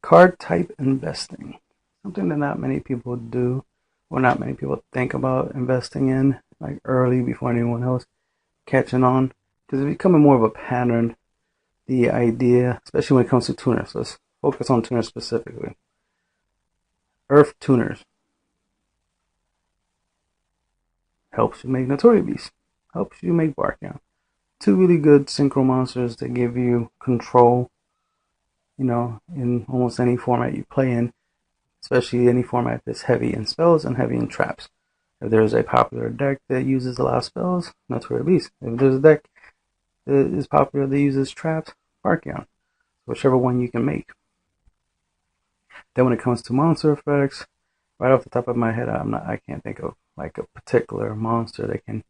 Card type investing. Something that not many people do, or not many people think about investing in, like early before anyone else catching on. Because it's becoming more of a pattern, the idea, especially when it comes to tuners. So let's focus on tuners specifically. Earth tuners. Helps you make Notorious Beast. Helps you make Barkdown. Two really good synchro monsters that give you control, in almost any format you play in, especially any format that's heavy in spells and heavy in traps. If there's a popular deck that uses a lot of spells, Notorious Beast. If there's a deck that is popular that uses traps, Barkdown. Whichever one you can make. Then when it comes to monster effects, right off the top of my head, I can't think of like a particular monster that can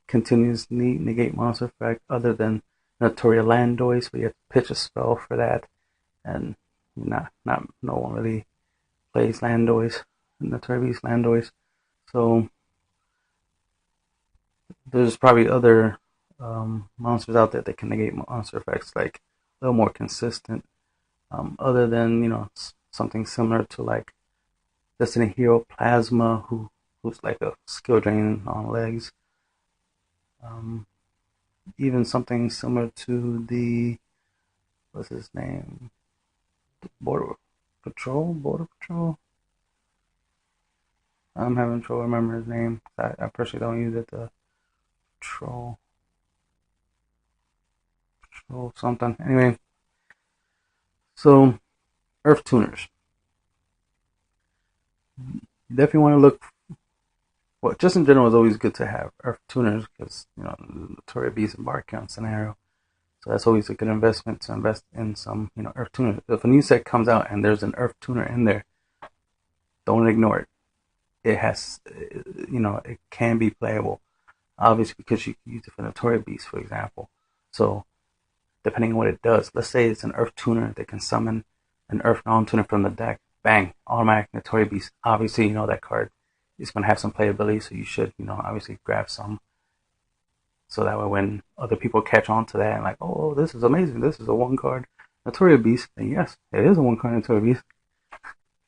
continuously negate monster effect other than Notorious Landois, but you have to pitch a spell for that, and no one really plays Landois, Notorious Landois. So there's probably other monsters out there that can negate monster effects, like a little more consistent, other than something similar to like Destiny Hero Plasma, who's like a skill drain on legs. Even something similar to the, what's his name? Border Patrol? I'm having trouble remembering his name. I personally don't use it. The Patrol something. Anyway, so Earth tuners. You definitely want to look. Well, just in general, it's always good to have Earth tuners because Notorious Beast and Barkdown scenario. So that's always a good investment to invest in some Earth tuners. If a new set comes out and there's an Earth tuner in there, don't ignore it. It has, it can be playable. Obviously, because you can use it for Notorious Beast, for example. So depending on what it does, let's say it's an Earth tuner that can summon an Earth non-tuner from the deck. Bang, automatic Notorious Beast. Obviously, that card is going to have some playability, so you should, obviously grab some. So that way when other people catch on to that and like, oh, this is amazing, this is a one card Notorious Beast, then yes, it is a one card Notorious Beast.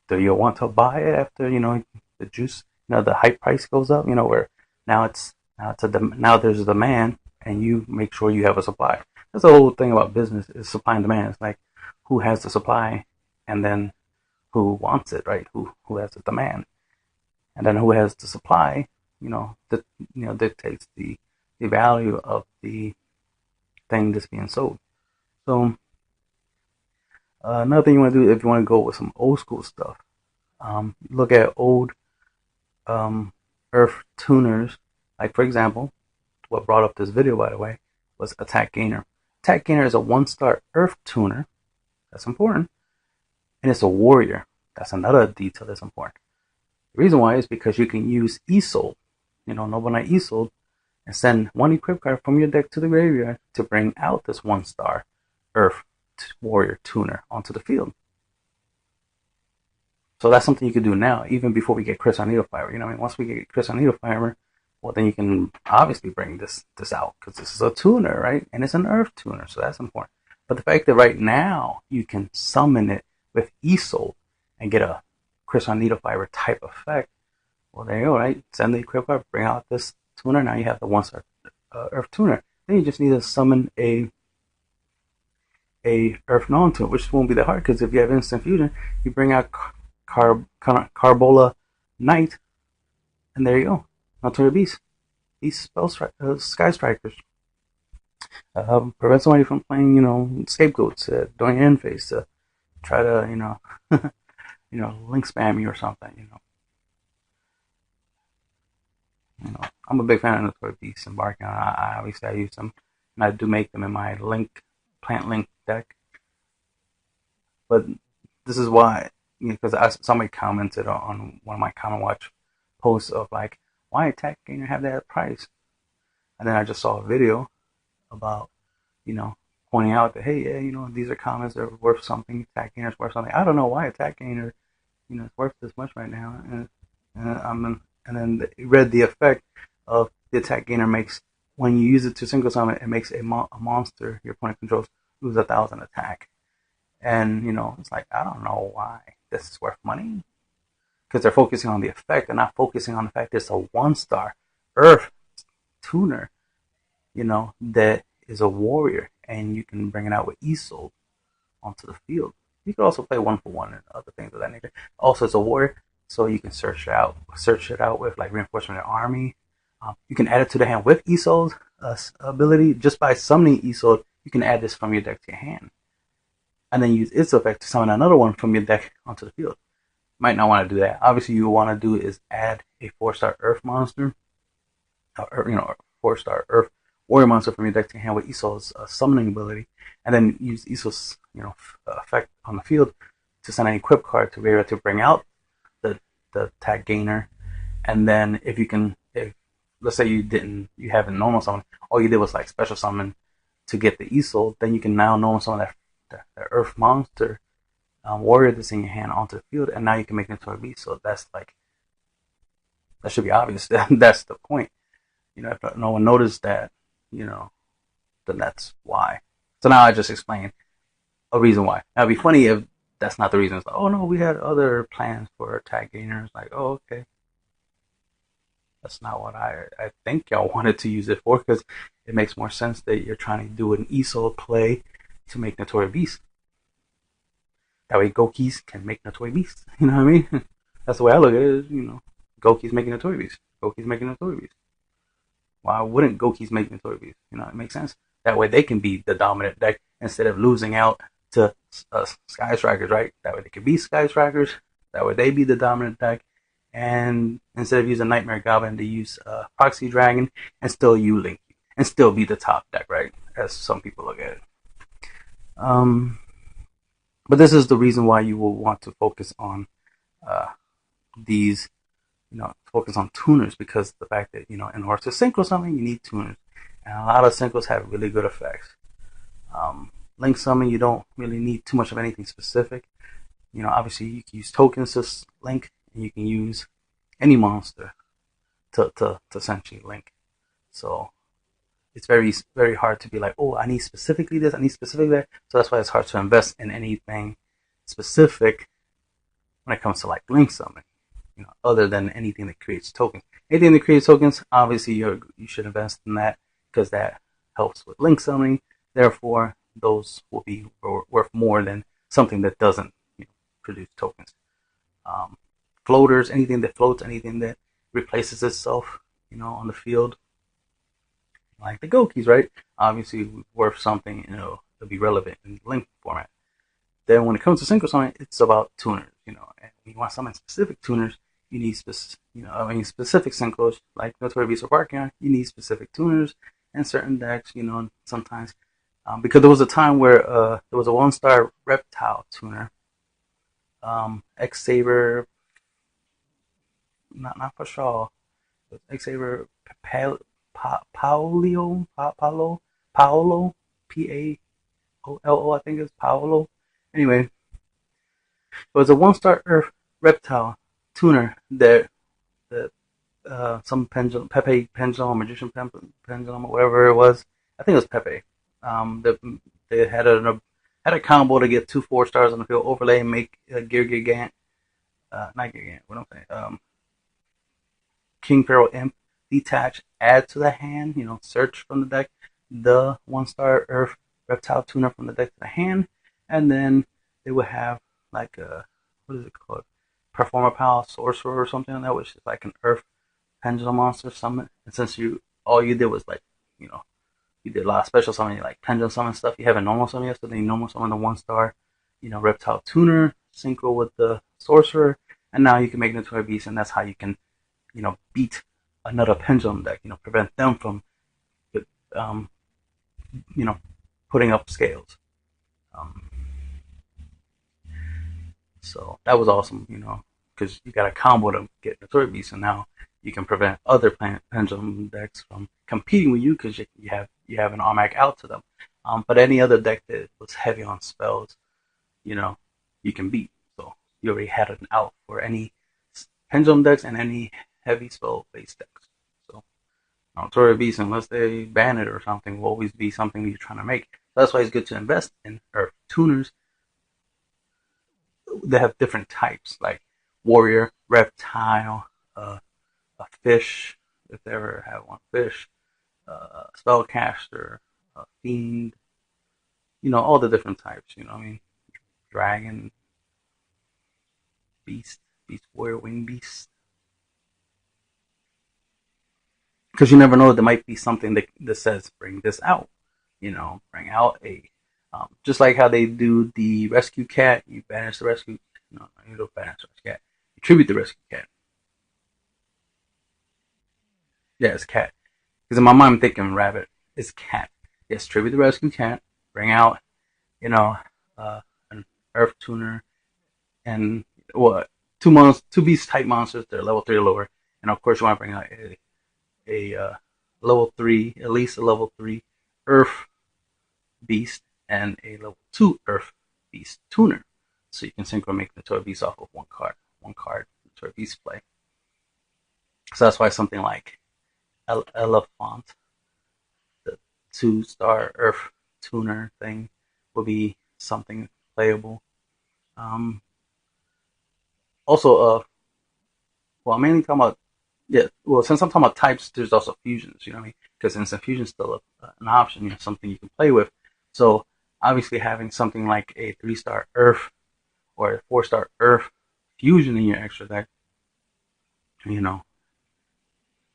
Do you want to buy it after, the juice, the hype price goes up, where now there's a demand and you make sure you have a supply. That's the whole thing about business is supply and demand. It's like who has the supply and then who wants it, right? Who has the demand. And then who has the supply, dictates the value of the thing that's being sold. So another thing you want to do if you want to go with some old school stuff, look at old Earth tuners. Like for example, what brought up this video, by the way, was Attack Gainer. Attack Gainer is a 1-star Earth tuner. That's important. And it's a warrior. That's another detail that's important. The reason why is because you can use Isolde, Noble Knight Isolde, and send one equip card from your deck to the graveyard to bring out this 1-star Earth Warrior tuner onto the field. So that's something you can do now, even before we get Crystal Needlefiber. Once we get Crystal Needlefiber, well, then you can obviously bring this out because this is a tuner, right? And it's an Earth tuner, so that's important. But the fact that right now you can summon it with Isolde and get a Crystal Needlefiber type effect, well, there you go, right? Send the equip card, bring out this tuner. Now you have the 1-star Earth tuner. Then you just need to summon a Earth non-tuner, which won't be that hard because if you have instant fusion, you bring out Carbola Knight, and there you go, Notorious Beast. These Sky Strikers prevent somebody from playing, scapegoats during your end phase to try to, link spam you or something, I'm a big fan of Notorious Beast and Barkdown. I obviously I use them, and I do make them in my plant link deck. But this is why, because somebody commented on one of my comment watch posts of like, why Attack Gainer have that price? And then I just saw a video about, pointing out that, hey, yeah, these are comments that are worth something. Attack Gainer is worth something. I don't know why Attack Gainer, is worth this much right now. And then read the effect of the Attack Gainer makes when you use it to single summon. It makes a monster your opponent controls lose 1,000 attack. And, it's like, I don't know why this is worth money. Because they're focusing on the effect. They're not focusing on the fact it's a 1-star Earth tuner, that is a warrior. And you can bring it out with ESO onto the field. You could also play 1-for-1 and other things of that nature. Also, it's a warrior, so you can search it out with like reinforcement of army. You can add it to the hand with ESO's ability. Just by summoning ESO, you can add this from your deck to your hand, and then use its effect to summon another one from your deck onto the field. Might not want to do that. Obviously, you want to do is add a 4-star Earth monster, 4-star Earth warrior monster from your deck to your hand with ESO's summoning ability, and then use ESO's effect on the field to send an equip card to be able to bring out the attack gainer. And then if let's say you haven't normal summon, all you did was like special summon to get the ESO, then you can now normal summon that Earth monster warrior that's in your hand onto the field, and now you can make it into a beast. So that should be obvious. That's the point. If no one noticed that, then that's why. So now I just explained a reason why. Now it'd be funny if that's not the reason. It's like, oh no, we had other plans for attack gainers. Like, oh, okay. That's not what I think y'all wanted to use it for, because it makes more sense that you're trying to do an ESO play to make Notori Beast. That way Gokis can make Notori Beast. You know what I mean? That's the way I look at it. Goki's making Notori Beast. Goki's making Notori Beast. Why wouldn't Goki's make Notori Beast? It makes sense. That way they can be the dominant deck instead of losing out to Sky Strikers, right? That way they can be Sky Strikers. That way they be the dominant deck. And instead of using Nightmare Goblin, they use Proxy Dragon and still Link and still be the top deck, right? As some people look at it. But this is the reason why you will want to focus on these, focus on tuners, because the fact that, in order to synchro something, you need tuners. And a lot of synchros have really good effects. Link summon, you don't really need too much of anything specific. Obviously you can use tokens to link, and you can use any monster to essentially link. So it's very, very hard to be like, oh, I need specifically this, I need specifically that. So that's why it's hard to invest in anything specific when it comes to like link summon, other than anything that creates tokens. Anything that creates tokens, obviously you should invest in that, because that helps with link summoning. Therefore, those will be worth more than something that doesn't produce tokens. Floaters, anything that floats, anything that replaces itself, on the field, like the Gokis, right? Obviously, worth something, it'll be relevant in link format. Then when it comes to synchro summon, it's about tuners, and when you want to summon specific tuners, you need specific synchros, like Notori Beast or Barkion, you need specific tuners and certain decks, sometimes. Because there was a time where there was a 1-star reptile tuner, X-Saber, not Pashal, X-Saber Paolo, Paolo, I think it's Paolo. Anyway, it was a 1-star Earth reptile tuner that some pendulum, Pepe pendulum, magician pendulum, or whatever it was. I think it was Pepe. They had a combo to get 2 4-stars on the field, overlay, and make Gigant, not Gigant, what I'm saying, King Pharaoh Imp, detach, add to the hand, search from the deck the 1-star Earth reptile tuner from the deck to the hand, and then they would have like what is it called? Performer Pal Sorcerer or something like that, which is like an Earth pendulum monster summon. And since all you did was like, you did a lot of special summoning, like pendulum summon stuff. You have a normal summon yesterday, normal summon the 1-star, reptile tuner, synchro with the sorcerer, and now you can make it into a beast, and that's how you can, beat another pendulum deck, prevent them from, putting up scales. So that was awesome, because you got a combo to get Notori Beast, and now you can prevent other pendulum decks from competing with you, because you have an automatic out to them. But any other deck that was heavy on spells, you can beat. So you already had an out for any pendulum decks and any heavy spell based decks. So Notori Beast, unless they ban it or something, will always be something you're trying to make. So that's why it's good to invest in Earth tuners, they have different types, like warrior, reptile, a fish, if they ever have one, fish, spellcaster, fiend, all the different types, I mean, dragon, beast, warrior, winged beast. Because you never know, there might be something that says bring this out, bring out just like how they do the rescue cat. You banish the rescue, no, you don't banish the rescue cat. You tribute the rescue cat. Yeah, it's cat. Because in my mind, I'm thinking rabbit. It's cat. Yes, tribute the rescue cat. Bring out, an earth tuner and what? Two beast type monsters. They're level 3 or lower. And of course, you want to bring out a level 3, at least a level 3 earth beast and a level 2 earth beast tuner. So you can synchro make the Toy Beast off of one card Toy Beast play. So that's why something like Elephant, the 2-star earth tuner thing, will be something playable. Also, well, I'm mainly talking about, since I'm talking about types, there's also fusions, you know what I mean? Because instant fusion is still an option, something you can play with. So obviously having something like a 3-star Earth or a 4-star Earth fusion in your extra deck,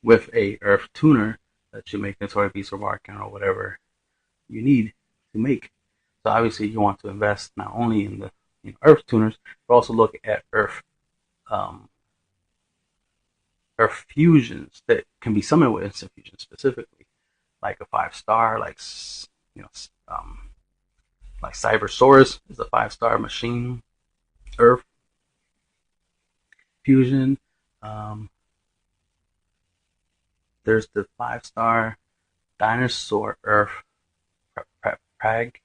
with a Earth tuner that you make into a Beast or Barkan or whatever you need to make. So obviously you want to invest not only in the Earth tuners, but also look at Earth fusions that can be summoned with instant fusion specifically, like a 5-star, like like Cybersaurus is a 5-star machine Earth fusion. There's the 5-star dinosaur Earth Pragasaurus,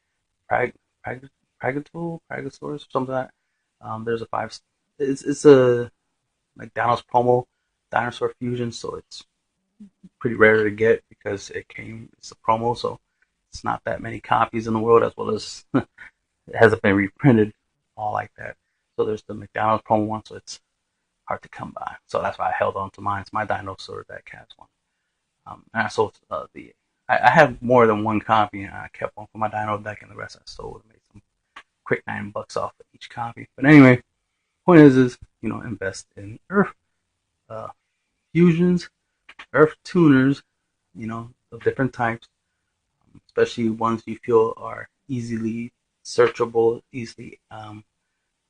something like that. There's a 5. It's a like Dinos promo dinosaur fusion, so it's pretty rare to get because it's a promo, so it's not that many copies in the world, as well as it hasn't been reprinted all like that. So there's the McDonald's promo one, so it's hard to come by. So that's why I held on to mine. It's my dinosaur deck has one. And I sold I have more than one copy, and I kept one for my dino deck, and the rest I sold and made some quick $9 off of each copy. But anyway, point is invest in Earth fusions, Earth tuners, of different types, especially ones you feel are easily searchable, easily,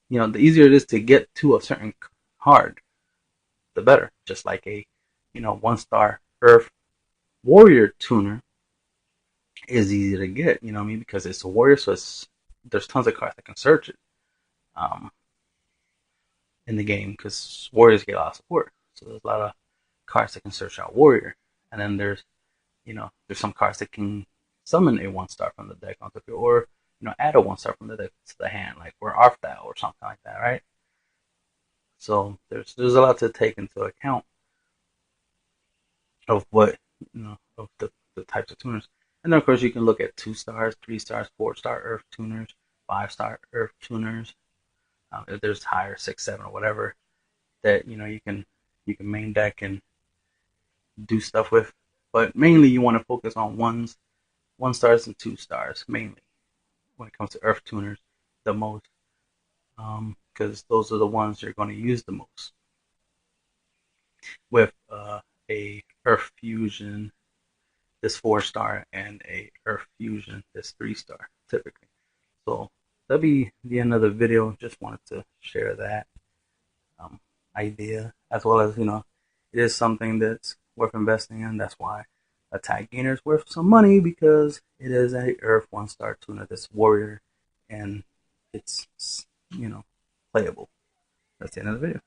the easier it is to get to a certain card, the better. Just like a, 1-star Earth warrior tuner is easy to get, what I mean? Because it's a warrior, so there's tons of cards that can search it in the game, because warriors get a lot of support. So there's a lot of cards that can search out warrior. And then there's some cards that can summon a 1-star from the deck onto the, or add a 1-star from the deck to the hand, like we're Arfdal or something like that, right? So there's a lot to take into account of what of the types of tuners. And then of course you can look at 2-stars, 3-stars, 4-star Earth tuners, 5-star Earth tuners. If there's higher 6, 7, or whatever that you can main deck and do stuff with. But mainly you want to focus on 1-stars and 2-stars mainly when it comes to Earth tuners the most, because those are the ones you're going to use the most with a Earth fusion, this 4-star, and a Earth fusion, this 3-star typically. So that'll be the end of the video. Just wanted to share that idea, as well as it is something that's worth investing in. That's why a tag gainer is worth some money, because it is a Earth 1-star tuner that's warrior, and it's playable. That's the end of the video.